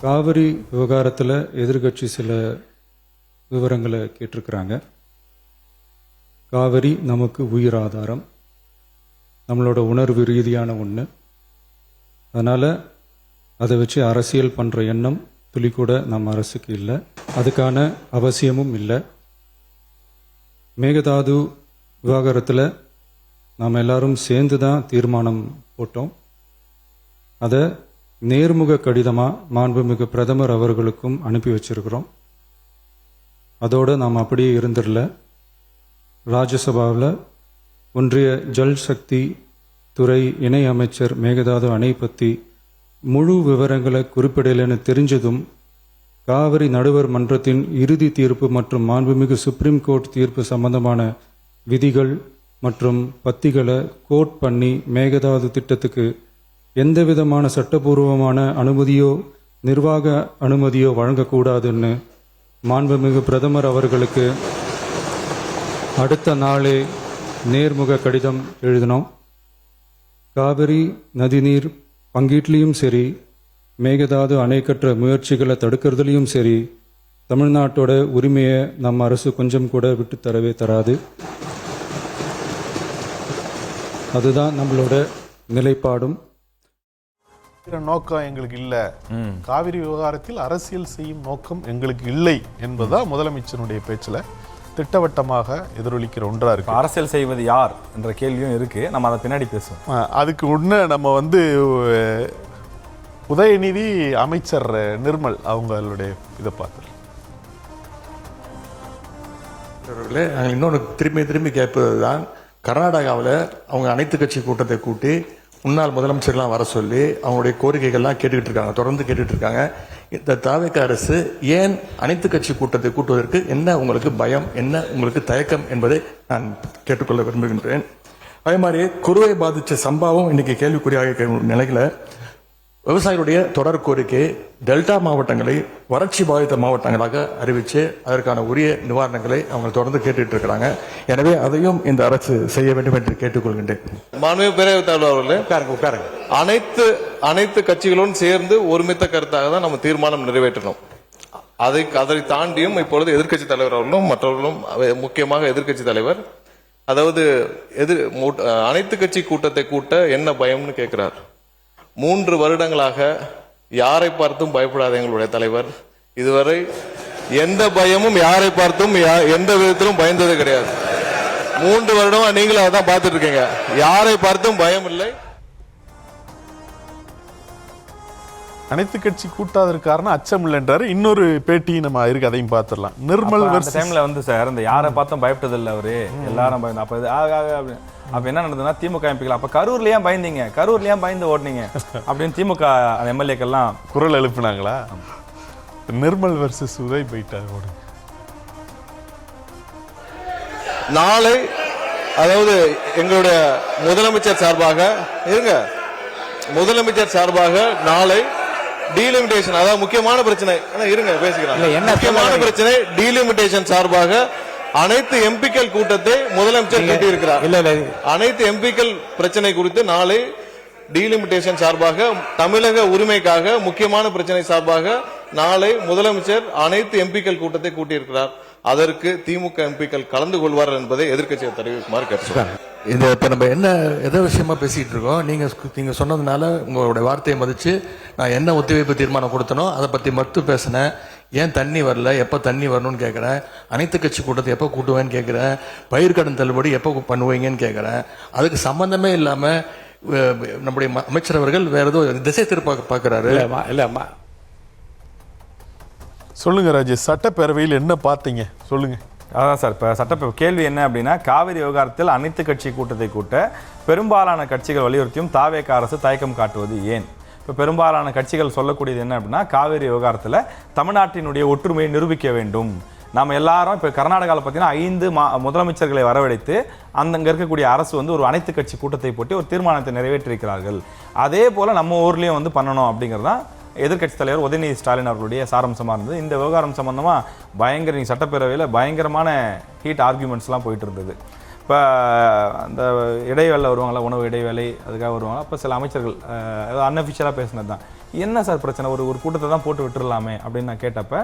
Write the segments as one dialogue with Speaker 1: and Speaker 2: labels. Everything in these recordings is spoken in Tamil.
Speaker 1: காவிரி விவகாரத்தில் எதிர்கட்சி சில விவரங்களை கேட்டிருக்கிறாங்க. காவிரி நமக்கு உயிர் ஆதாரம், நம்மளோட உணர்வு ரீதியான ஒன்று. அதனால் அதை வச்சு அரசியல் பண்ணுற எண்ணம் துளி கூட நம்ம அரசுக்கு இல்லை, அதுக்கான அவசியமும் இல்லை. மேகதாது விவகாரத்தில் நாம் எல்லாரும் சேர்ந்து தான் தீர்மானம் போட்டோம். அதை நேர்முக கடிதமாக மாண்புமிகு பிரதமர் அவர்களுக்கும் அனுப்பி வச்சிருக்கிறோம். அதோடு நாம் அப்படியே இருந்துடல. ராஜ்யசபாவில் ஒன்றிய ஜல் சக்தி துறை இணை அமைச்சர் மேகதாது அணை பற்றி முழு விவரங்களை குறிப்பிடலைன்னு தெரிஞ்சதும் காவிரி நடுவர் மன்றத்தின் இறுதி தீர்ப்பு மற்றும் மாண்புமிகு சுப்ரீம் கோர்ட் தீர்ப்பு சம்பந்தமான விதிகள் மற்றும் பத்திகளை கோட் பண்ணி மேகதாது திட்டத்துக்கு எந்த விதமான சட்டபூர்வமான அனுமதியோ நிர்வாக அனுமதியோ வழங்கக்கூடாதுன்னு மாண்புமிகு பிரதமர் அவர்களுக்கு அடுத்த நாளே நேர்முக கடிதம் எழுதினோம். காவிரி நதிநீர் பங்கீட்லேயும் சரி, மேகதாது அணை கட்டுற முயற்சிகளை தடுக்கிறதுலையும் சரி, தமிழ்நாட்டோட உரிமையை நம்ம அரசு கொஞ்சம் கூட விட்டு தரவே தராது. அதுதான் நம்மளோட நிலைப்பாடும்.
Speaker 2: நோக்கம் எங்களுக்கு இல்லை, காவிரி விவகாரத்தில் அரசியல் செய்யும் நோக்கம் எங்களுக்கு இல்லை என்பதுதான் முதலமைச்சருடைய பேச்சில் திட்டவட்டமாக எதிரொலிக்கிற ஒன்றா இருக்கு.
Speaker 3: அரசியல் செய்வது யார் என்ற கேள்வியும் இருக்கு, நம்ம அதை பின்னாடி பேசுவோம்.
Speaker 2: அதுக்கு முன்ன நம்ம உதயநிதி அமைச்சர் நிர்மல் அவங்களுடைய இதை பார்த்து
Speaker 4: நாங்கள் இன்னொன்று திரும்பி கேட்பது தான், கர்நாடகாவில் அவங்க அனைத்து கட்சி கூட்டத்தை கூட்டி முன்னாள் முதலமைச்சர்லாம் வர சொல்லி அவங்களுடைய கோரிக்கைகள்லாம் கேட்டுக்கிட்டு இருக்காங்க, தொடர்ந்து கேட்டுட்டு இருக்காங்க. இந்த தாவேக அரசு ஏன் அனைத்து கட்சி கூட்டத்தை கூட்டுவதற்கு என்ன உங்களுக்கு பயம், என்ன உங்களுக்கு தயக்கம் என்பதை நான் கேட்டுக்கொள்ள விரும்புகின்றேன். அதே மாதிரி குறுவை பாதித்த சம்பவம் இன்னைக்கு கேள்விக்குறியாக நிலையில விவசாயிகளுடைய தொடர் கோரிக்கை டெல்டா மாவட்டங்களை வறட்சி பாதித்த மாவட்டங்களாக அறிவித்து அதற்கான உரிய நிவாரணங்களை அவங்க தொடர்ந்து கேட்டுட்டு இருக்கிறாங்க. எனவே அதையும் இந்த அரசு செய்ய வேண்டும் என்று கேட்டுக்கொள்கின்றேன்.
Speaker 5: மாண்புமிகு பேரவைத் தலைவர் அவர்களே, அனைத்து கட்சிகளுடன் சேர்ந்து ஒருமித்த கருத்தாக தான் நம்ம தீர்மானம் நிறைவேற்றணும். அதை தாண்டியும் இப்பொழுது எதிர்க்கட்சி தலைவர் அவர்களும் மற்றவர்களும், முக்கியமாக எதிர்க்கட்சி தலைவர், அதாவது அனைத்து கட்சி கூட்டத்தை கூட்ட என்ன பயம்னு கேட்கிறார். 3 வருடங்களாக யாரை பார்த்தும் பயப்படாத எங்களுடைய தலைவர் இதுவரை எந்த பயமும் யாரை பார்த்தும் எந்த விதத்திலும் பயந்தது கிடையாது. 3 வருடமா நீங்களும் அதான் பார்த்துட்டு இருக்கீங்க, யாரை பார்த்தும் பயம் இல்லை.
Speaker 2: அனைத்து கட்சி கூட்டாதற்கு காரணம் அச்சம் இல்லைன்றாரு. இன்னொரு பேட்டி நம்ம இருக்கு, அதையும் பார்த்துடலாம். நிர்மல்
Speaker 3: டைம்ல சார் இந்த யாரை பார்த்தும் பயப்பட்டது இல்லை அவரு, எல்லாரும் பயந்து. அப்ப என்ன நடந்ததுன்னா, திமுக எம்பிக்கள் அப்ப கரூர்ல ஏன் பயந்தீங்க, கரூர்ல ஏன் பயந்து ஓடுனீங்க அப்படின்னு திமுக எம்எல்ஏக்கெல்லாம்
Speaker 2: குரல் எழுப்பினாங்களா? நிர்மல் வெர்சஸ் உதய் போயிட்டாங்க.
Speaker 5: நாளை அதாவது எங்களுடைய முதலமைச்சர் சார்பாக நாளை டீலிமிட்டேஷன், அதாவது முக்கியமான பிரச்சனை முக்கியமான பிரச்சனை டீலிமிட்டேஷன் சார்பாக அனைத்து எம்பிக்கள் கூட்டத்தை முதலமைச்சர் கூட்டியிருக்கிறார். அனைத்து எம்பிக்கள் பிரச்சனை குறித்து நாளை டீலிமிட்டேஷன் சார்பாக, தமிழக உரிமைக்காக முக்கியமான பிரச்சனை சார்பாக நாளை முதலமைச்சர் அனைத்து எம்பிக்கள் கூட்டத்தை கூட்டியிருக்கிறார். அதற்கு திமுக எம்பிக்கள் கலந்து கொள்வார்கள் என்பதை எதிர்க்கட்சியை தெரிவிக்குமாறு கேட்டுக்கொள்கிறேன்.
Speaker 4: இந்த இப்ப நம்ம என்ன எதை விஷயமா பேசிட்டு இருக்கோம், நீங்க சொன்னதுனால உங்களுடைய வார்த்தையை மதிச்சு நான் என்ன ஒத்திவைப்பு தீர்மானம் கொடுத்தனோ அதை பத்தி மட்டும் பேசினேன். ஏன் தண்ணி வரல, எப்போ தண்ணி வரணும்னு கேட்குறேன். அனைத்து கட்சி கூட்டத்தை எப்போ கூட்டுவேன்னு கேட்குறேன். பயிர்க்கடன் தள்ளுபடி எப்போ பண்ணுவீங்கன்னு கேட்குறேன். அதுக்கு சம்பந்தமே இல்லாமல் நம்முடைய அமைச்சர் அவர்கள் வேற ஏதோ திசை திருப்ப பார்க்குறாரு.
Speaker 2: இல்லைம்மா சொல்லுங்க ராஜேஷ், சட்டப்பேரவையில் என்ன பார்த்தீங்க சொல்லுங்க.
Speaker 3: அதான் சார், இப்போ கேள்வி என்ன அப்படின்னா, காவிரி விவகாரத்தில் அனைத்து கட்சி கூட்டத்தை கூட்ட பெரும்பாலான கட்சிகள் வலியுறுத்தியும் தாவேக அரசு தயக்கம் காட்டுவது ஏன்? இப்போ பெரும்பாலான கட்சிகள் சொல்லக்கூடியது என்ன அப்படின்னா, காவிரி விவகாரத்தில் தமிழ்நாட்டினுடைய ஒற்றுமையை நிரூபிக்க வேண்டும். நம்ம எல்லாரும் இப்போ கர்நாடகாவில் பார்த்தீங்கன்னா 5 முதலமைச்சர்களை வரவழைத்து அங்கே இருக்கக்கூடிய அரசு ஒரு அனைத்து கட்சி கூட்டத்தை போட்டு ஒரு தீர்மானத்தை நிறைவேற்றிருக்கிறார்கள். அதே போல் நம்ம ஊர்லேயும் பண்ணணும் அப்படிங்கிறது தான் எதிர்க்கட்சி தலைவர் உதயநிதி ஸ்டாலின் அவர்களுடைய சாரம்சமாக இருந்தது. இந்த விவகாரம் சம்பந்தமாக பயங்கர சட்டப்பேரவையில் பயங்கரமான ஹீட் ஆர்கியூமெண்ட்ஸ்லாம் போயிட்டு இருந்தது. இப்போ அந்த இடைவேளை வருவாங்களா, உணவு இடைவேளை அதுக்காக வருவாங்களா, அப்போ சில அமைச்சர்கள் அன்அஃபிஷியலாக பேசினது தான், என்ன சார் பிரச்சனை, ஒரு கூட்டத்தை தான் போட்டு விட்டுறலாமே அப்படின்னு நான் கேட்டப்ப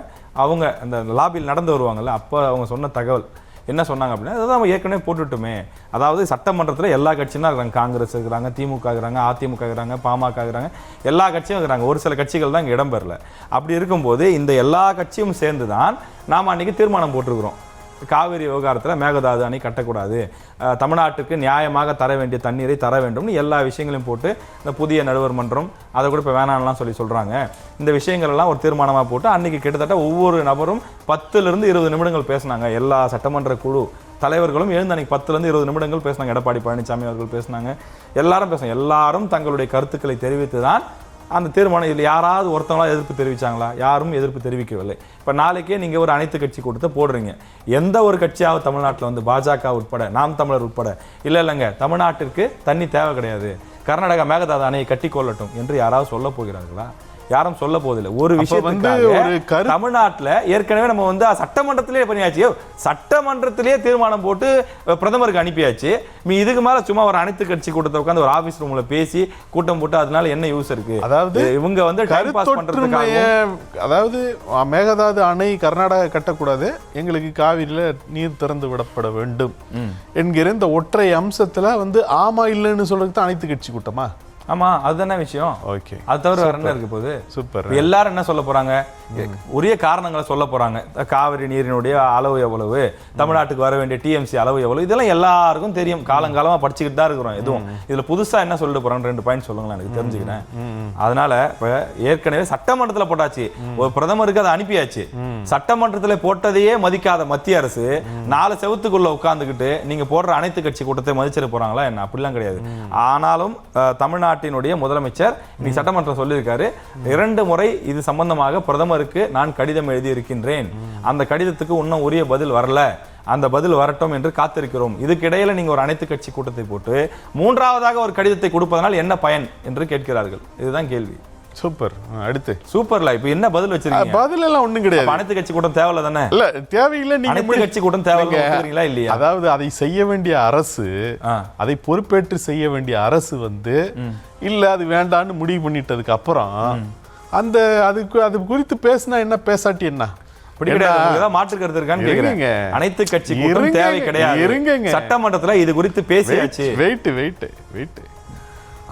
Speaker 3: அவங்க அந்த லாபியில் நடந்து வருவாங்கல்ல, அப்போ அவங்க சொன்ன தகவல் என்ன சொன்னாங்க அப்படின்னா, அதான் நம்ம ஏற்கனவே போட்டுவிட்டுமே. அதாவது சட்டமன்றத்தில் எல்லா கட்சியும் தான் இருக்கிறாங்க. காங்கிரஸ் இருக்கிறாங்க, திமுக இருக்கிறாங்க, அதிமுக இருக்கிறாங்க, பாமக இருக்கிறாங்க, எல்லா கட்சியும் இருக்கிறாங்க. ஒரு சில கட்சிகள் தான் இங்கே இடம்பெறல. அப்படி இருக்கும்போது இந்த எல்லா கட்சியும் சேர்ந்து தான் நாம் அன்றைக்கி தீர்மானம் போட்டிருக்கிறோம், காவிரி விவகாரத்தில் மேகதாது அணை கட்டக்கூடாது, தமிழ்நாட்டுக்கு நியாயமாக தர வேண்டிய தண்ணீரை தர வேண்டும்னு எல்லா விஷயங்களையும் போட்டு இந்த புதிய நடுவர் மன்றம் அதை கூட இப்போ வேணாம்லாம் சொல்கிறாங்க. இந்த விஷயங்கள்லாம் ஒரு தீர்மானமாக போட்டு அன்றைக்கி கிட்டத்தட்ட ஒவ்வொரு நபரும் 10லிருந்து 20 நிமிடங்கள் பேசினாங்க. எல்லா சட்டமன்ற குழு தலைவர்களும் எழுந்து அன்றைக்கி 10லிருந்து 20 நிமிடங்கள் பேசினாங்க. எடப்பாடி பழனிசாமி அவர்கள் பேசினாங்க, எல்லாரும் பேசினாங்க. எல்லாரும் தங்களுடைய கருத்துக்களை தெரிவித்து தான் அந்த தீர்மானம். இதில் யாராவது ஒருத்தவங்களா எதிர்ப்பு தெரிவிச்சாங்களா? யாரும் எதிர்ப்பு தெரிவிக்கவில்லை. இப்போ நாளைக்கே நீங்கள் ஒரு அனைத்து கட்சி கூட்டத்தை போடுறீங்க, எந்த ஒரு கட்சியாவது தமிழ்நாட்டில் வந்து பாஜக உட்பட, நாம் தமிழர் உட்பட, இல்லைங்க தமிழ்நாட்டிற்கு தண்ணி தேவை கிடையாது, கர்நாடகா மேகதாது அணையை கட்டி கொள்ளட்டும் என்று யாராவது சொல்ல போகிறார்களா? யாரும் சொல்ல போதில்லை. ஒரு விஷயம் வந்து தமிழ்நாட்டில் ஏற்கனவே நம்ம வந்து சட்டமன்றத்திலே பண்ணியாச்சு, சட்டமன்றத்திலேயே தீர்மானம் போட்டு பிரதமருக்கு அனுப்பியாச்சு. இதுக்கு மேல சும்மா ஒரு அனைத்து கட்சி கூட்டத்தை உட்காந்து ஒரு ஆபீஸ் ரூம்ல பேசி கூட்டம் போட்டு அதனால என்ன யூஸ் இருக்கு? அதாவது இவங்க வந்து டைம் பாஸ் பண்றதுக்காக,
Speaker 2: அதாவது மேகதாது அணை கர்நாடகா கட்டக்கூடாது, எங்களுக்கு காவிரியில நீர் திறந்து விடப்பட வேண்டும் என்கிற இந்த ஒற்றை அம்சத்துல வந்து ஆமா இல்லைன்னு சொல்றதுக்கு அனைத்து கட்சி கூட்டமா?
Speaker 3: ஆமா, அதுதானே விஷயம்.
Speaker 2: ஓகே,
Speaker 3: அது தவிர வேற என்ன இருக்க போகுது?
Speaker 2: சூப்பர்.
Speaker 3: எல்லாரும் என்ன சொல்ல போறாங்க? உரிய காரணங்களை சொல்ல போறாங்க. காவிரி நீரினுடைய அளவு எவ்வளவு, தமிழ்நாட்டுக்கு வர வேண்டிய டிஎம்சி அளவு எவ்வளவு, இதெல்லாம் எல்லாருக்கும் தெரியும். காலங்காலமா படிச்சுக்கிட்டு தான் இருக்கிறோம். எதுவும் இதுல புதுசா என்ன சொல்லிட்டு போறாங்க? 2 பாயிண்ட் சொல்லுங்களேன், எனக்கு தெரிஞ்சுக்கிறேன். அதனால இப்ப ஏற்கனவே சட்டமன்றத்துல போட்டாச்சு, ஒரு பிரதமருக்கு அதை அனுப்பியாச்சு. சட்டமன்றத்துல போட்டதையே மதிக்காத மத்திய அரசு 4 செவத்துக்குள்ள உட்கார்ந்துக்கிட்டு நீங்க போடுற அனைத்து கட்சி கூட்டத்தை மதிச்சிட போறாங்களா என்ன? அப்படிலாம் கிடையாது. ஆனாலும் தமிழ்நாட்டினுடைய முதலமைச்சர் இன்னைக்கு சட்டமன்றம் சொல்லியிருக்காரு, 2 முறை இது சம்பந்தமாக பிரதமருக்கு நான் கடிதம் எழுதி இருக்கின்றேன், அந்த கடிதத்துக்கு இன்னும் உரிய பதில் வரல, அந்த பதில் வரட்டும் என்று காத்திருக்கிறோம். இதுக்கிடையில நீங்க ஒரு அனைத்து கட்சி கூட்டத்தை போட்டு 3வதாக ஒரு கடிதத்தை கொடுப்பதனால் என்ன பயன் என்று கேட்கிறார்கள். இதுதான் கேள்வி.
Speaker 2: சூப்பர். அடுத்து
Speaker 3: சூப்பர்ல இப்ப என்ன பதில் வச்சிருக்கீங்க?
Speaker 2: பதில் எல்லாம் ஒண்ணும் கிடையாது.
Speaker 3: அனைத்து கட்சி கூட்டம் தேவையில்ல தானே?
Speaker 2: இல்ல, தேவையில்லை. நீங்க
Speaker 3: அனைத்து கட்சி கூட்டம் தேவையில்லை இல்லையா?
Speaker 2: அதாவது அதை செய்ய வேண்டிய அரசு, அதை பொறுப்பேற்று செய்ய வேண்டிய அரசு வந்து இல்ல அது வேண்டான்னு முடிவு பண்ணிட்டதுக்கு அப்புறம் அந்த அது குறித்து பேசினா என்ன, பேசாட்டி என்ன?
Speaker 3: மாற்று கருத்து இருக்கான்னு கேக்குறீங்க. அனைத்து கட்சி கூட்டம் தேவை கிடையாது. சட்டமன்றத்துல இது குறித்து பேசியாச்சு.
Speaker 2: வெயிட்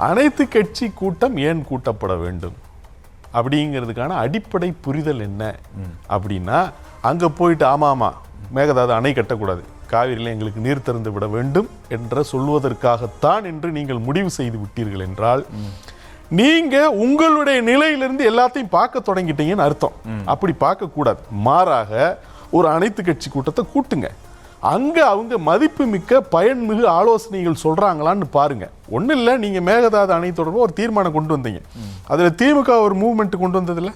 Speaker 2: அனைத்து கட்சி கூட்டம் ஏன் கூட்டப்பட வேண்டும் அப்படிங்கிறதுக்கான அடிப்படை புரிதல் என்ன அப்படின்னா, அங்க போயிட்டு ஆமா மேகதாது அணை கட்டக்கூடாது, காவிரியில் எங்களுக்கு நீர் திறந்து விட வேண்டும் என்ற சொல்வதற்காகத்தான் என்று நீங்கள் முடிவு செய்து விட்டீர்கள் என்றால், நீங்க உங்களுடைய நிலையிலிருந்து எல்லாத்தையும் பார்க்க தொடங்கிட்டீங்கன்னு அர்த்தம். அப்படி பார்க்க கூடாது. மாறாக ஒரு அனைத்து கட்சி கூட்டத்தை கூட்டுங்க. அங்க அவங்க மதிப்பு மிக்க பயன்மிகு ஆலோசனைகள் சொல்றாங்களான்னு பாருங்க. ஒன்றும் இல்லை, நீங்க மேகதாது அணை தொடர்பாக ஒரு தீர்மானம் கொண்டு வந்தீங்க, அதுல திமுக ஒரு மூவ்மெண்ட் கொண்டு வந்ததில்ல,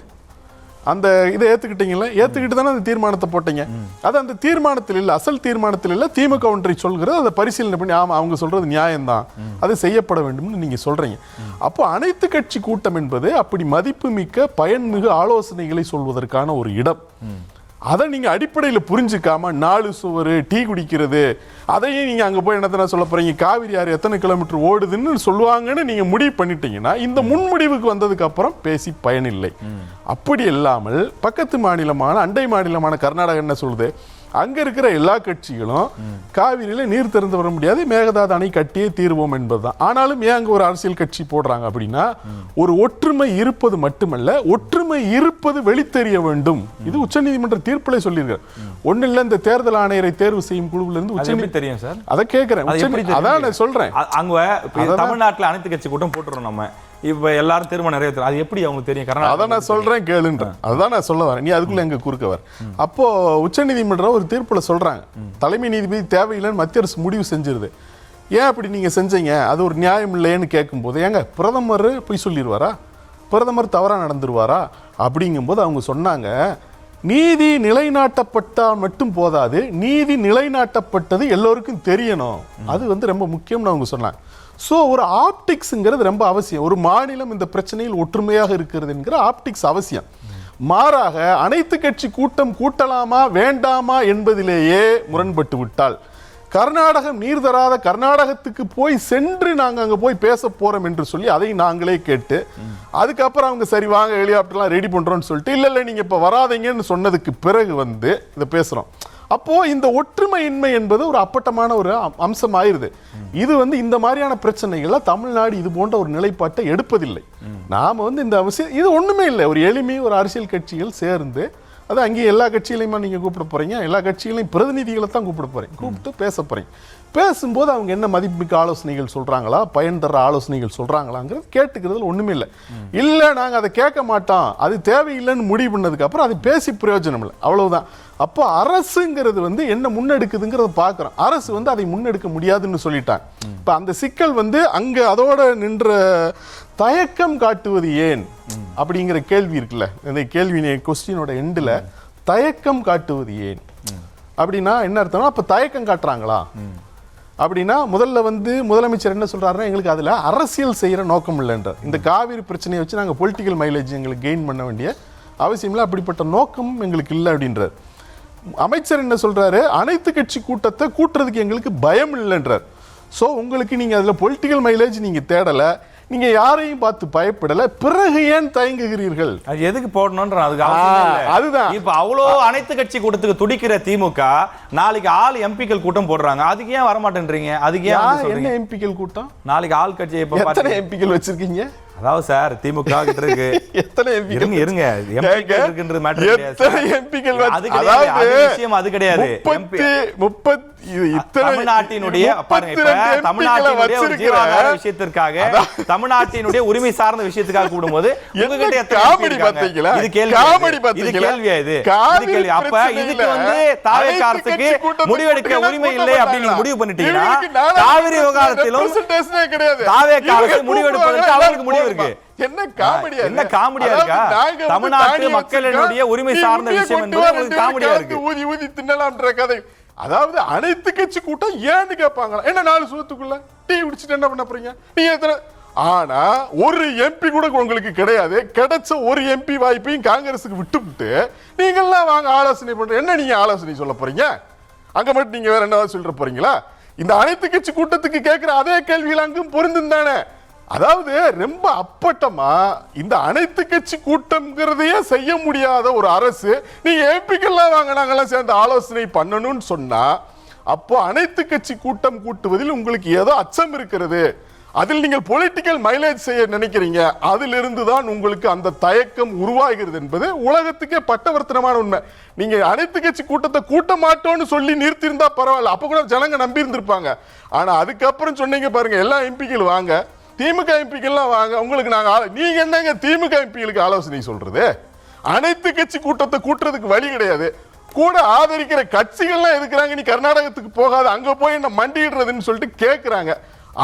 Speaker 2: அந்த இதை ஏத்துக்கிட்டீங்களா? ஏத்துக்கிட்டு தானே அந்த தீர்மானத்தை போட்டீங்க. அது அந்த தீர்மானத்தில் இல்லை, அசல் தீர்மானத்தில் இல்லை. திமுக ஒன்றை சொல்கிறது, அதை பரிசீலனை பண்ணி ஆமா அவங்க சொல்றது நியாயம்தான், அது செய்யப்பட வேண்டும்னு நீங்க சொல்றீங்க. அப்போ அனைத்து கட்சி கூட்டம் என்பது அப்படி மதிப்பு மிக்க பயன்மிகு ஆலோசனைகளை சொல்வதற்கான ஒரு இடம். அதை நீங்க அடிப்படையில் புரிஞ்சுக்காம 4 சுவர் டீ குடிக்கிறது, அதையும் நீங்க அங்க போய் என்னத்தன சொல்ல போறீங்க, காவிரி ஆறு எத்தனை கிலோமீட்டர் ஓடுதுன்னு சொல்லுவாங்கன்னு நீங்க முடிவு பண்ணிட்டீங்கன்னா இந்த முன்முடிவுக்கு வந்ததுக்கு அப்புறம் பேசி பயனில்லை. அப்படி இல்லாமல் பக்கத்து மாநிலமான அண்டை மாநிலமான கர்நாடகா என்ன சொல்லுது, அங்க இருக்கிற எல்லா கட்சிகளும் காவிரியில நீர் திறந்து வர முடியாது, மேகதாது அணை கட்டியே தீர்வோம் என்பதுதான். ஆனாலும் ஏன் அங்க ஒரு அரசியல் கட்சி போடுறாங்க அப்படின்னா, ஒரு ஒற்றுமை இருப்பது மட்டுமல்ல, ஒற்றுமை இருப்பது வெளித்தெரிய வேண்டும். இது உச்சநீதிமன்ற தீர்ப்பிலே சொல்லியிருக்காரு. ஒண்ணு இல்ல, இந்த தேர்தல் ஆணையரை தேர்வு செய்யும் குழுவில் இருந்து உச்சநீதிமன்றம் தெரியும் சார், அதை கேட்கிறேன். அதான் நான் சொல்றேன்,
Speaker 3: அங்க தமிழ்நாட்டில் அனைத்து கட்சி கூட்டம் போட்டுறோம் நம்ம, இப்ப எல்லாரும் தீர்மானம் நிறைவேற்ற, அது எப்படி அவங்களுக்கு தெரியும்? அதான் நான் சொல்றேன், கேளுன்றேன். அதுதான் நான் சொல்ல வரேன், நீ அதுக்குள்ள எங்க குறுக்க வர. அப்போ உச்சநீதிமன்றம் ஒரு தீர்ப்புல சொல்றாங்க, தலைமை நீதிபதி தேவையில்லைன்னு மத்திய அரசு முடிவு செஞ்சிருது. ஏன் அப்படி நீங்க செஞ்சீங்க, அது ஒரு நியாயம் இல்லைன்னு கேட்கும் போது, ஏங்க பிரதமர் போய் சொல்லிடுவாரா, பிரதமர் தவறா நடந்துருவாரா அப்படிங்கும்போது அவங்க சொன்னாங்க, நீதி நிலைநாட்டப்பட்டால் மட்டும் போதாது, நீதி நிலைநாட்டப்பட்டது எல்லோருக்கும் தெரியணும், அது வந்து ரொம்ப முக்கியம்னு அவங்க சொன்னாங்க. ஸோ ஒரு ஆப்டிக்ஸுங்கிறது ரொம்ப அவசியம். ஒரு மாநிலம் இந்த பிரச்சனையில் ஒற்றுமையாக இருக்கிறது என்கிற ஆப்டிக்ஸ் அவசியம். மாறாக அனைத்து கட்சி கூட்டம் கூட்டலாமா வேண்டாமா என்பதிலேயே முரண்பட்டு விட்டால்,
Speaker 2: கர்நாடகம் நீர் தராத கர்நாடகத்துக்கு போய் சென்று நாங்க அங்க போய் பேச போறோம் என்று சொல்லி அதை நாங்களே கேட்டு அதுக்கப்புறம் அவங்க சரி வாங்க ஹெலிகாப்டர்லாம் ரெடி பண்றோம்னு சொல்லிட்டு இல்ல நீங்க இப்ப வராதீங்கன்னு சொன்னதுக்கு பிறகு வந்து இதை பேசுறோம். அப்போ இந்த ஒற்றுமையின்மை என்பது ஒரு அப்பட்டமான ஒரு அம்சம் ஆயிருது. இது வந்து இந்த மாதிரியான பிரச்சனைகள்ல தமிழ்நாடு இது போன்ற ஒரு நிலைப்பாட்டை எடுப்பதில்லை. நாம வந்து இந்த அவசியம் இது ஒண்ணுமே இல்லை. ஒரு எளிமை ஒரு அரசியல் கட்சிகள் சேர்ந்து அது அங்கே எல்லா கட்சிகளையுமா நீங்க கூப்பிட போறீங்க, எல்லா கட்சிகளையும் பிரதிநிதிகளை தான் கூப்பிட போறீங்க, கூப்பிட்டு பேச போறீங்க. பேசும்போது அவங்க என்ன மதிப்புமிக்க ஆலோசனைகள் சொல்றாங்களா, பயன் தர ஆலோசனைகள் சொல்றாங்களாங்கிறது கேட்டுக்கிறதுல ஒண்ணுமே இல்லை. இல்ல நாங்க அதை கேட்க மாட்டோம், அது தேவையில்லைன்னு முடிவு பண்ணதுக்கு அப்புறம் அது பேசி பிரயோஜனம் இல்லை, அவ்வளவுதான். அப்போ அரசுங்கிறது வந்து என்ன முன்னெடுக்குதுங்கிறத பார்க்குறோம். அரசு வந்து அதை முன்னெடுக்க முடியாதுன்னு சொல்லிட்டாங்க. இப்போ அந்த சிக்கல் வந்து அங்க அதோட நின்ற தயக்கம் காட்டுவது ஏன் அப்படிங்கிற கேள்வி இருக்குல்ல, இந்த கேள்வி கொஸ்டினோட எண்டில் தயக்கம் காட்டுவது ஏன் அப்படின்னா என்ன அர்த்தம்னா, அப்போ தயக்கம் காட்டுறாங்களா அப்படின்னா முதல்ல வந்து முதலமைச்சர் என்ன சொல்றாருன்னா, எங்களுக்கு அதுல அரசியல் செய்யற நோக்கம் இல்லைன்றார். இந்த காவிரி பிரச்சனையை வச்சு நாங்கள் பொலிட்டிக்கல் மைலேஜ் எங்களுக்கு கெயின் பண்ண வேண்டிய அவசியம் இல்லை, அப்படிப்பட்ட நோக்கம் எங்களுக்கு இல்லை அப்படின்றார். அமைச்சர் என்ன சொல்றாரு, அனைத்து கட்சி கூட்டத்தை கூட்டுறதுக்கு எங்களுக்கு பயம் இல்லைன்றார். ஸோ உங்களுக்கு நீங்க அதுல பொலிட்டிக்கல் மைலேஜ் நீங்க தேடல, நீங்க யாரையும் பார்த்து பயப்படல, பிறகு ஏன் தயங்குகிறீர்கள்?
Speaker 3: அது எதுக்கு போடணும்ன்ற
Speaker 2: அதுதான்.
Speaker 3: இப்ப அவ்வளோ அனைத்து கட்சி கூட்டத்துக்கு துடிக்கிற திமுக நாளைக்கு ஆள் எம்பிக்கள் கூட்டம் போடுறாங்க, அதுக்கு ஏன் வரமாட்டேன்றீங்க? அதுக்கு ஏன்
Speaker 2: என்ன எம்பிக்கள் கூட்டம்?
Speaker 3: நாளைக்கு ஆள் கட்சி
Speaker 2: எத்தனை எம்பிக்கள் வச்சிருக்கீங்க?
Speaker 3: அதாவது சார் திமுக கிட்ட இருக்கு
Speaker 2: எத்தனை
Speaker 3: இருங்க இருங்க எம்பிக்கள் இருக்குன்றது மேட்டர் கிடையாது.
Speaker 2: எத்தனை எம்பிக்கள்
Speaker 3: அது கிடையாது, அது விஷயம் அது கிடையாது. தமிழ்நாட்டினுடைய பாருங்க, இப்ப தமிழ்நாட்டினுடைய ஒரு ஜீவாதார விஷயத்திற்காக, தமிழ்நாட்டினுடைய உரிமை சார்ந்த விஷயத்துக்காக கூடும்போது உங்ககிட்ட எத்தனை இது கேள்வியா? இது கேள்வி. அப்ப இதுக்கு வந்து தாவேகா அரசுக்கு முடிவெடுக்க உரிமை இல்லை அப்படின்னு முடிவு பண்ணிட்டீங்கன்னா, காவிரி விவகாரத்திலும் தாவேகா அரசு முடிவெடுப்பதற்கு அவருக்கு முடிவு இருக்கு.
Speaker 2: என்ன காமெடியா
Speaker 3: என்ன காமெடியா இருக்கா? தமிழ்நாட்டு மக்களினுடைய உரிமை சார்ந்த விஷயம் என்பது உங்களுக்கு காமெடியா இருக்கு.
Speaker 2: ஊதி ஊதி தின்னலாம்ன்ற கதை. அதாவது அனைத்து கட்சி கூட்டம் ஏன்னு கேட்பாங்களா? என்ன 4 சூத்துக்குள்ள டீ குடிச்சிட்டு என்ன பண்ண போறீங்க நீங்க? ஆனா ஒரு எம்பி கூட உங்களுக்கு கிடையாது. கிடைச்ச ஒரு எம்பி வாய்ப்பையும் காங்கிரஸுக்கு விட்டுவிட்டு நீங்க எல்லாம் வாங்க ஆலோசனை பண்ற. என்ன நீங்க ஆலோசனை சொல்ல போறீங்க? அங்க மட்டும் நீங்க வேற என்ன சொல்ற போறீங்களா? இந்த அனைத்து கட்சி கூட்டத்துக்கு கேட்கிற அதே கேள்விகள் அங்கும் பொருந்தும் தானே. அதாவது ரொம்ப அப்பட்டமா இந்த அனைத்து கட்சி கூட்டம்ங்கிறதையே செய்ய முடியாத ஒரு அரசு நீங்க எம்பிக்கெல்லாம் வாங்க நாங்கெல்லாம் சேர்ந்து ஆலோசனை பண்ணணும்னு சொன்னா, அப்போ அனைத்து கட்சி கூட்டம் கூட்டுவதில் உங்களுக்கு ஏதோ அச்சம் இருக்கிறது, அதில் நீங்கள் பொலிட்டிக்கல் மைலேஜ் செய்ய நினைக்கிறீங்க, அதிலிருந்து தான் உங்களுக்கு அந்த தயக்கம் உருவாகிறது என்பது உலகத்துக்கே பட்டவர்த்தனமான உண்மை. நீங்க அனைத்து கட்சி கூட்டத்தை கூட்ட மாட்டோம்னு சொல்லி நிறுத்தியிருந்தா பரவாயில்ல, அப்ப கூட ஜனங்க நம்பி இருந்திருப்பாங்க. ஆனா அதுக்கப்புறம் சொன்னீங்க பாருங்க, எல்லா எம்பிக்கள் வாங்க, திமுக எம்பிக்கெல்லாம் வாங்க, உங்களுக்கு நாங்க நீங்க என்னங்க திமுக எம்பிகளுக்கு ஆலோசனை சொல்றது? அனைத்து கட்சி கூட்டத்தை கூட்டுறதுக்கு வழி கிடையாது. கூட ஆதரிக்கிற கட்சிகள்லாம் எதுக்குறாங்க, நீ கர்நாடகத்துக்கு போகாத, அங்க போய் என்ன மண்டிடுறதுன்னு சொல்லிட்டு கேட்கிறாங்க.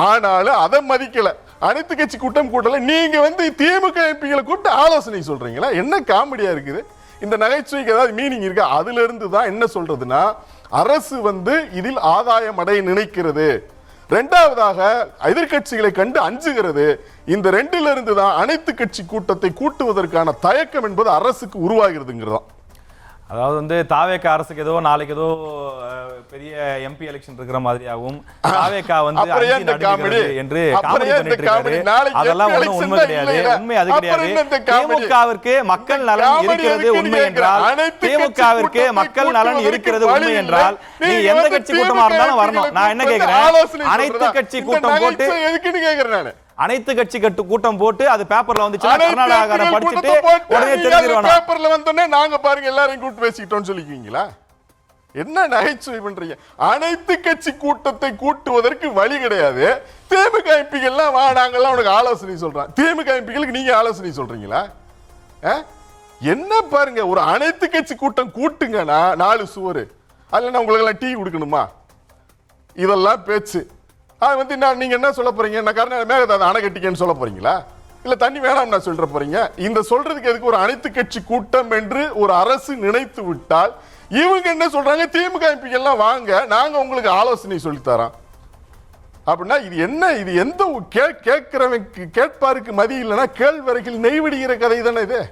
Speaker 2: ஆனாலும் அதை மதிக்கல, அனைத்து கட்சி கூட்டம் கூட்டல. நீங்க வந்து திமுக எம்பிகளை கூப்பிட்டு ஆலோசனை சொல்றீங்களா? என்ன காமெடியா இருக்குது? இந்த நகைச்சுவைக்கு ஏதாவது மீனிங் இருக்கா? அதுல இருந்து தான் என்ன சொல்றதுன்னா, அரசு வந்து இதில் ஆதாயம் அடைய நினைக்கிறது. இரண்டாவதாக எதிர்கட்சிகளை கண்டு அஞ்சுகிறது. இந்த ரெண்டில இருந்து தான் அனைத்து கட்சி கூட்டத்தை கூட்டுவதற்கான தயக்கம் என்பது அரசுக்கு உருவாகிறதுங்கிறதா.
Speaker 3: அதாவது வந்து தாவேகா அரசுக்கு ஏதோ நாளைக்கு ஏதோ பெரிய எம்பி எலெக்ஷன் இருக்கிற மாதிரியாகவும் தாவேகா வந்து என்று காமெடி பண்ணிட்டு இருக்காரு. அதெல்லாம் ஒண்ணும் உண்மை கிடையாது. உண்மை அது கிடையாது. திமுகவிற்கு மக்கள் நலன் இருக்கிறது உண்மை என்றால், திமுகவிற்கு மக்கள் நலன் இருக்கிறது உண்மை என்றால், நீ எந்த கட்சி கூட்டமா இருந்தாலும் வரணும். நான் என்ன கேட்கிறேன், அனைத்து கட்சி கூட்டம் போட்டு எதுக்குன்னு கேட்கிறேன் நான். அனைத்து கட்சி கூட்டம் போட்டு அது பேப்பர்ல வந்துச்சுன்னா கர்நாடகாரன் படிச்சிட்டு உடனே தெரிஞ்சிருவாங்க.
Speaker 2: பேப்பர்ல வந்தோடனே நாங்க பாருங்க எல்லாரையும் கூட்டு பேசிக்கிட்டோம்னு சொல்லிக்குவீங்களா? என்ன நகைச்சுவை பண்றீங்க? அனைத்து கட்சி கூட்டத்தை கூட்டுவதற்கு வழி கிடையாது. திமுக எம்பிகள்லாம் வா, நாங்கெல்லாம் உனக்கு ஆலோசனை சொல்றோம். திமுக எம்பிகளுக்கு நீங்க ஆலோசனை சொல்றீங்களா? என்ன பாருங்க, ஒரு அனைத்து கட்சி கூட்டம் கூட்டுங்கன்னா 4 சுவர், அதுல உங்களுக்கு எல்லாம் டீ கொடுக்கணுமா? இதெல்லாம் பேச்சு. அது வந்து நீங்க என்ன சொல்ல போறீங்க? நான் கர்நாடக மேகதாது அணை கட்டிக்கன்னு சொல்ல போறீங்களா? இல்ல தண்ணி வேணாம் நான் சொல்ற போறீங்க? இந்த சொல்றதுக்கு எதுக்கு ஒரு அனைத்து கட்சி கூட்டம் என்று ஒரு அரசு நினைத்து விட்டால், இவங்க என்ன சொல்றாங்க, திமுக எம்பிகள் எல்லாம் வாங்க, நாங்க உங்களுக்கு ஆலோசனை சொல்லி தரோம் அப்படின்னா இது என்ன? இது எந்த கேட்கிறவனுக்கு கேட்பாருக்கு மதி இல்லைன்னா கேழ்வரையில் நெய்வடிகிற கதை தானே இது.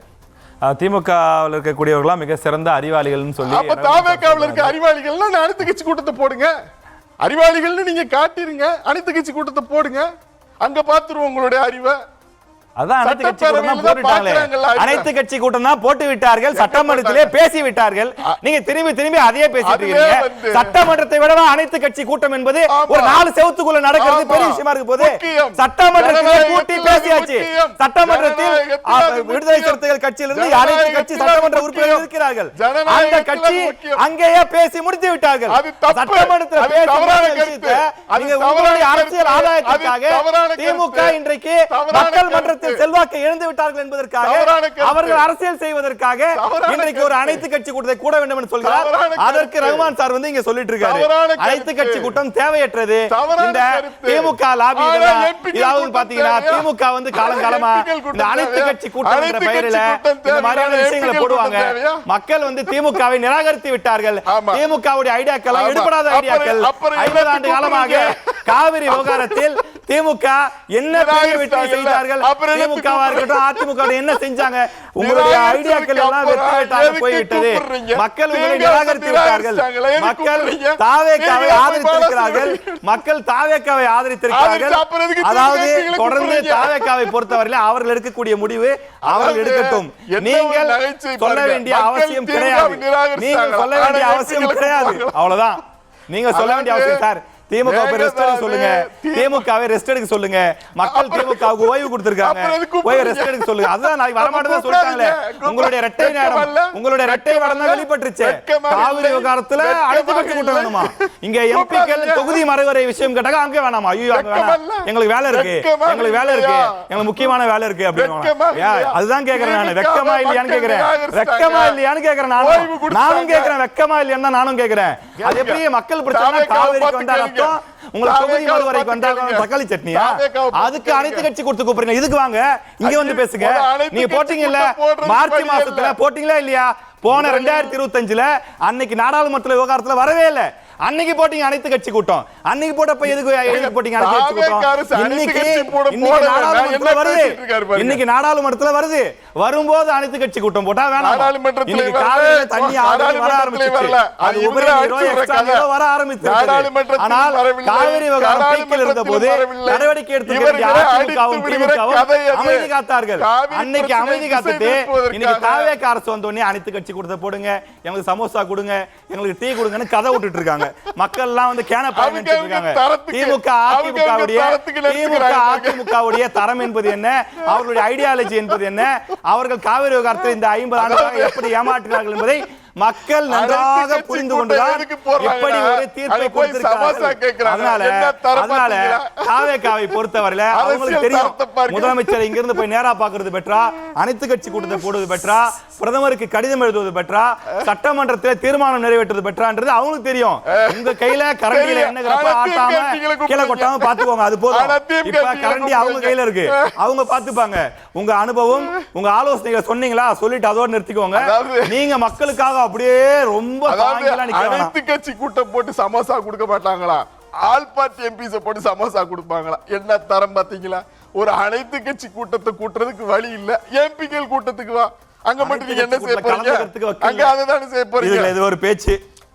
Speaker 3: திமுகவில் இருக்கக்கூடியவர்களாம் மிக சிறந்த அறிவாளிகள்னு சொல்லி,
Speaker 2: அப்ப தாவேகாவில் இருக்க அறிவாளிகள்னா அனைத்து கட்சி கூட்டத்தை போடுங்க. அறிவாளிகள்னு நீங்க காட்டிருங்க, அனைத்து கட்சி கூட்டத்தை போடுங்க, அங்க பாத்துருவோம் உங்களுடைய அறிவை.
Speaker 3: அதான் அனைத்து கட்சி கூட்டம் தான் போட்டுட்டாங்களே. அனைத்து கட்சி கூட்டம் தான் போட்டு விட்டார்கள், சட்டமன்றத்திலே பேசி விட்டார்கள். நீங்க திரும்பி திரும்பி அதையே பேசிட்டு இருக்கீங்க. சட்டமன்றத்தை விட அனைத்து கட்சி கூட்டம் என்பது ஒரு 4 செவத்துக்குள்ள நடக்கிறது பெரிய விஷயமா இருக்கு போது சட்டமன்றத்திலே கூட்டி பேசியாச்சு. சட்டமன்றத்தில் விடுதலை சிறுத்தைகள் கட்சியிலிருந்து அனைத்து கட்சி சட்டமன்ற உறுப்பினர்கள் இருக்கிறார்கள். அந்த கட்சி அங்கேயே பேசி முடித்து விட்டார்கள். சட்டமன்றத்தில் பேசி நீங்க உங்களுடைய அரசியல் ஆதாயத்திற்காக திமுக இன்றைக்கு மக்கள் மன்றத்தில் செல்வாக்கை இழந்து விட்டார்கள் என்பதற்காக அவர்கள் அரசியல் செய்வதற்காக இன்றைக்கு ஒரு அனைத்து கட்சி கூட்டத்தை கூட வேண்டும் என்று சொல்கிறார். அதற்கு ரகுமான் சார் வந்து இங்க சொல்லிட்டு இருக்காரு, அனைத்து கட்சி கூட்டம் தேவையற்றது. இந்த திமுக லாபி இதாவது பாத்தீங்கன்னா திமுக வந்து காலங்காலமா இந்த அனைத்து கட்சி கூட்டம் என்ற பெயரில் இந்த மாதிரியான விஷயங்களை போடுவாங்க. மக்கள் வந்து திமுகவை நிராகரித்து விட்டார்கள். திமுகவுடைய ஐடியாக்கள் எடுபடாத ஐடியாக்கள். 50 ஆண்டு காலமாக காவிரி விவகாரத்தில் திமுக என்ன செய்தார்கள், திமுகவா இருக்கட்டும் அதிமுக என்ன செஞ்சாங்க, உங்களுடைய ஐடியாக்கள் எல்லாம் வெற்றிவேட்டாக போய்விட்டது. மக்கள் உங்களை நிராகரித்து விட்டார்கள். மக்கள் தாவேக்காவை ஆதரித்திருக்கிறார்கள். மக்கள் தாவேக்காவை ஆதரித்திருக்கிறார்கள். அதாவது தொடர்ந்து தாவேக்காவை பொறுத்தவரையில் அவர்கள் எடுக்கக்கூடிய முடிவு அவர்கள் எடுக்கட்டும். நீங்கள் சொல்ல வேண்டிய அவசியம் கிடையாது. நீங்கள் சொல்ல வேண்டிய அவசியம் கிடையாது. அவ்வளவுதான். நீங்க சொல்ல வேண்டிய அவசியம் சார். திமுக ரெஸ்ட் எடுக்க சொல்லுங்க, திமுகவை ரெஸ்ட் எடுக்க சொல்லுங்க. மக்கள் திமுகவுக்கு ஓய்வு கொடுத்திருக்காங்க, போய் ரெஸ்ட் எடுக்க சொல்லுங்க. அதுதான் நாளைக்கு வரமாட்டேன்னு சொல்லிட்டாங்களே. உங்களுடைய இரட்டை நேரம், உங்களுடைய இரட்டை வடம் தான் வெளிப்பட்டுருச்சு. காவிரி விவகாரத்துல அனைத்து கட்சி கூட்டம் வேணுமா? இங்க எம்பிக்கள் தொகுதி மறைவரை விஷயம் கேட்டாங்க, அங்கே வேணாமா? ஐயோ அங்க வேணாம், எங்களுக்கு வேலை இருக்கு, எங்களுக்கு வேலை இருக்கு, எங்களுக்கு முக்கியமான வேலை இருக்கு அப்படின்னு. அதுதான் கேக்குறேன் நான். வெக்கமா இல்லையான்னு கேக்குறேன். வெக்கமா இல்லையான்னு கேக்குறேன் நானும் கேக்குறேன். வெக்கமா இல்லையான்னு நானும் கேக்குறேன். அது எப்படி மக்கள் பிரச்சனை காவிரிக்கு வந்தாலும் உங்களுக்கு தொகுதி மறுவரைக்கு வந்தாங்க தக்காளி சட்னியா? அதுக்கு அனைத்து கட்சி கொடுத்து கூப்பிடுறீங்க. இதுக்கு வாங்க, இங்க வந்து பேசுங்க. நீங்க போட்டீங்க இல்ல மார்ச் மாசத்துல போட்டீங்களா இல்லையா? போன 2025ல அன்னைக்கு நாடாளுமன்ற விவகாரத்துல வரவே இல்லை. அன்னைக்கு போட்டீங்க அனைத்து கட்சி கூட்டம். அன்னைக்கு போட்டப்ப எதுக்கு போட்டீங்க அனைத்து கட்சி கூட்டம்? இன்னைக்கு நாடாளுமன்றத்துல வருது. இன்னைக்கு நாடாளுமன்றத்துல வருது. வரும்போது அனைத்து கட்சி கூட்டம் போட்டா வேணாம். இன்னைக்கு காலையில தண்ணி ஆல்ரெடி வர ஆரம்பிச்சிருச்சு. அது உபரி நீரோ எக்ஸ்ட்ரா நீரோ வர ஆரம்பிச்சிருச்சு. ஆனால் காவிரி விவகாரம் பீக்கில் இருந்த போது நடவடிக்கை எடுத்துக்க வேண்டிய அதிமுகவும் திமுகவும் அமைதி காத்தார்கள். அன்னைக்கு அமைதி காத்துட்டு இன்னைக்கு தாவேக அரசு வந்த உடனே அனைத்து கட்சி கூட்டத்தை போடுங்க, எங்களுக்கு சமோசா கொடுங்க, எங்களுக்கு டீ கொடுங்கன்னு கதை விட்டுட்டு இருக்காங்க. மக்கள் எல்லாம் வந்து கேன பாயிண்ட் இருக்காங்க. திமுக அதிமுகவுடைய தரம் என்பது என்ன, அவர்களுடைய ஐடியாலஜி என்பது என்ன, அவர்கள் காவிரி விவகாரத்தில் இந்த 50 ஆண்டுகளாக எப்படி ஏமாற்றினார்கள் என்பதை மக்கள் நன்றாக புரிந்து கொண்டுதான் எப்படி ஒரு தீர்ப்பை கொடுத்திருக்கிறார்கள். அதனால தாவேகாவை பொறுத்தவரையில அவங்களுக்கு தெரியும், முதலமைச்சர் இங்கிருந்து போய் நேரா பாக்குறது பெற்றா, அனைத்து கட்சி கூட்டத்தை போடுவது பெற்றா, பிரதமருக்கு கடிதம் எழுதுவது பெற்றா, சட்டமன்றத்தில் தீர்மானம் நிறைவேற்றுவது பெற்றான்றது அவங்களுக்கு தெரியும். உங்க கையில கரண்டியில என்ன ஆட்டாம கீழே கொட்டாம பாத்துக்கோங்க, அது போதும். இப்ப கரண்டி அவங்க கையில இருக்கு, அவங்க பாத்துப்பாங்க. உங்க அனுபவம், உங்க ஆலோசனைகளை சொன்னீங்களா, சொல்லிட்டு அதோட நிறுத்திக்கோங்க. நீங்க மக்களுக்காக அப்படியே ரொம்ப
Speaker 2: அனைத்து கட்சி கூட்டம் போட்டு சமோசா கொடுக்க மாட்டாங்களா? ஆல் பார்ட்டி எம்பிஸ் போட்டு சமோசா கொடுப்பாங்களா? என்ன தரம் பாத்தீங்களா? ஒரு அனைத்து கட்சி கூட்டத்தை கூட்டுறதுக்கு வழி இல்ல. எம்பிக்கள் கூட்டத்துக்கு வா, அங்க மட்டும் நீங்க என்ன செய்ய போறீங்க? அங்க அதுதானே செய்ய போறீங்க.
Speaker 3: இது ஒரு பேச்சு.